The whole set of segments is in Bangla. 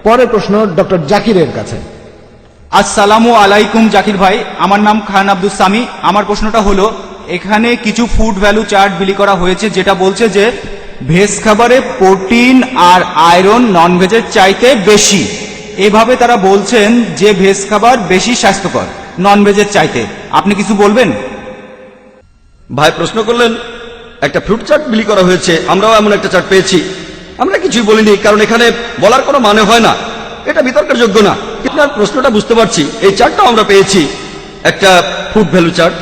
পরের প্রশ্ন ডক্টর জাকিরের কাছে। আসসালামু আলাইকুম জাকির ভাই, আমার নাম খান আব্দুস সামি। আমার প্রশ্নটা হলো, এখানে কিছু ফুড ভ্যালু চার্ট বিলি করা হয়েছে যেটা বলছে যে ভেজ খাবারে প্রোটিন আর আয়রন নন ভেজের চাইতে বেশি। এভাবে তারা বলছেন যে ভেজ খাবার বেশি স্বাস্থ্যকর নন ভেজের চাইতে। আপনি কিছু বলবেন? ভাই প্রশ্ন করলেন, একটা ফ্রুট চার্ট বিলি করা হয়েছে, আমরাও এমন একটা চার্ট পেয়েছি। আমরা কিছুই বলিনি, কারণ এখানে বলার কোনো মানে হয় না, এটা বিতর্কের যোগ্য না। আপনার প্রশ্নটা বুঝতে পারছি। এই চার্টটাও আমরা পেয়েছি, একটা ফুড ভ্যালু চার্ট।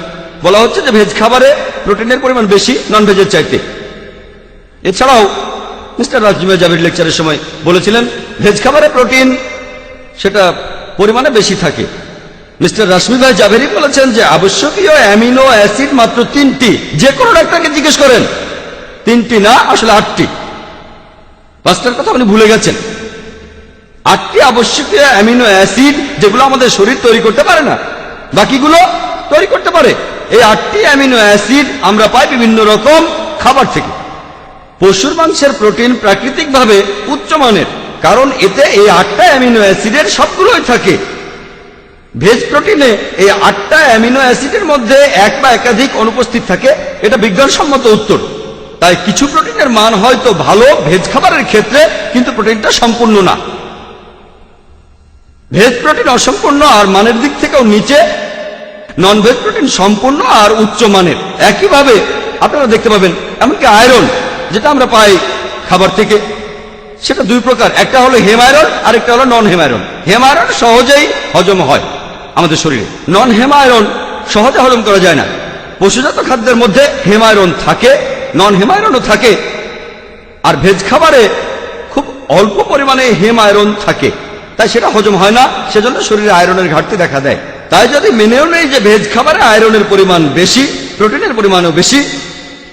বলা হচ্ছে যে ভেজ খাবারে প্রোটিনের পরিমাণ বেশি নন ভেজের চাইতে। এছাড়াও মিস্টার রাজমি ভাই জাভেরি লেকচারের সময় বলেছিলেন ভেজ খাবারে প্রোটিন সেটা পরিমাণে বেশি থাকে। মিস্টার রাশমি ভাই জাভেরি বলেছেন যে আবশ্যকীয় অ্যামিনো অ্যাসিড মাত্র 3টি। যে কোনো ডাক্তারকে জিজ্ঞেস করেন, 3টি না, আসলে 8টি। 5টার কথা আপনি ভুলে গেছেন। 8টি আবশ্যকীয় অ্যামিনো অ্যাসিড যেগুলো আমাদের শরীর তৈরি করতে পারে না, বাকিগুলো তৈরি করতে পারে। এই 8টি অ্যামিনো অ্যাসিড আমরা পাই বিভিন্ন রকম খাবার থেকে। পশুর মাংসের প্রোটিন প্রাকৃতিকভাবে উচ্চমানের, কারণ এতে এই 8টা অ্যামিনো অ্যাসিডের সবগুলোই থাকে। ভেজ প্রোটিনে এই 8টা অ্যামিনো অ্যাসিডের মধ্যে এক বা একাধিক অনুপস্থিত থাকে, এটা বিজ্ঞানসম্মত উত্তর। তাই কিছু প্রোটিনের মান হয়তো ভালো ভেজ খাবারের ক্ষেত্রে, কিন্তু প্রোটিনটা সম্পূর্ণ না। ভেজ প্রোটিন অসম্পূর্ণ আর মানের দিক থেকেও নিচে, নন ভেজ প্রোটিন সম্পূর্ণ আর উচ্চ মানের। একইভাবে আপনারা দেখতে পাবেন এমনকি আয়রন যেটা আমরা পাই খাবার থেকে, সেটা দুই প্রকার, একটা হলো হেম আয়রন আর একটা হলো নন হেম আয়রন। হেম আয়রন সহজেই হজম হয় আমাদের শরীরে, নন হেম আয়রন সহজে হজম করা যায় না। পশুজাত খাদ্যের মধ্যে হেম আয়রন থাকে, নন হেম আয়রনও থাকে, আর ভেজ খাবারে খুব অল্প পরিমাণে হেম আয়রন থাকে, তাই সেটা হজম হয় না, সেজন্য শরীরে আয়রনের ঘাটতি দেখা দেয়। তাই যদি মেনেও নেই যে ভেজ খাবারে আয়রনের পরিমাণ বেশি, প্রোটিনের পরিমাণও বেশি,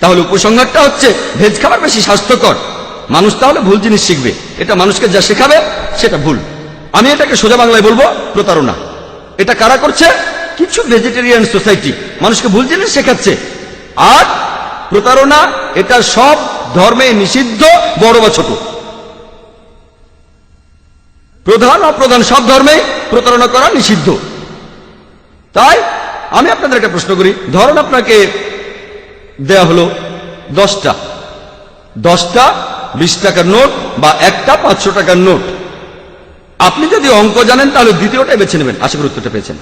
তাহলে উপসংহারটা হচ্ছে ভেজ খাবার বেশি স্বাস্থ্যকর। মানুষ তাহলে ভুল জিনিস শিখবে, এটা মানুষকে যা শেখাবে সেটা ভুল। আমি এটাকে সোজা বাংলায় বলবো প্রতারণা। এটা কারা করছে? কিছু ভেজিটেরিয়ান সোসাইটি মানুষকে ভুল জিনিস শেখাচ্ছে। আর প্রতারণা এটা সব ধর্মে নিষিদ্ধ, বড় বা ছোট, প্রধান অপ্রধান সব ধর্মে প্রতারণা করা নিষিদ্ধ। তাই আমি আপনাদের একটা প্রশ্ন করি, ধরুন আপনাকে দেয়া হলো 10টা 20 টাকার নোট বা একটা 500 টাকার নোট। আপনি যদি অঙ্ক জানেন তাহলে দ্বিতীয়টাই বেছে নেবেন। আশা করি উত্তরটা পেয়েছেন।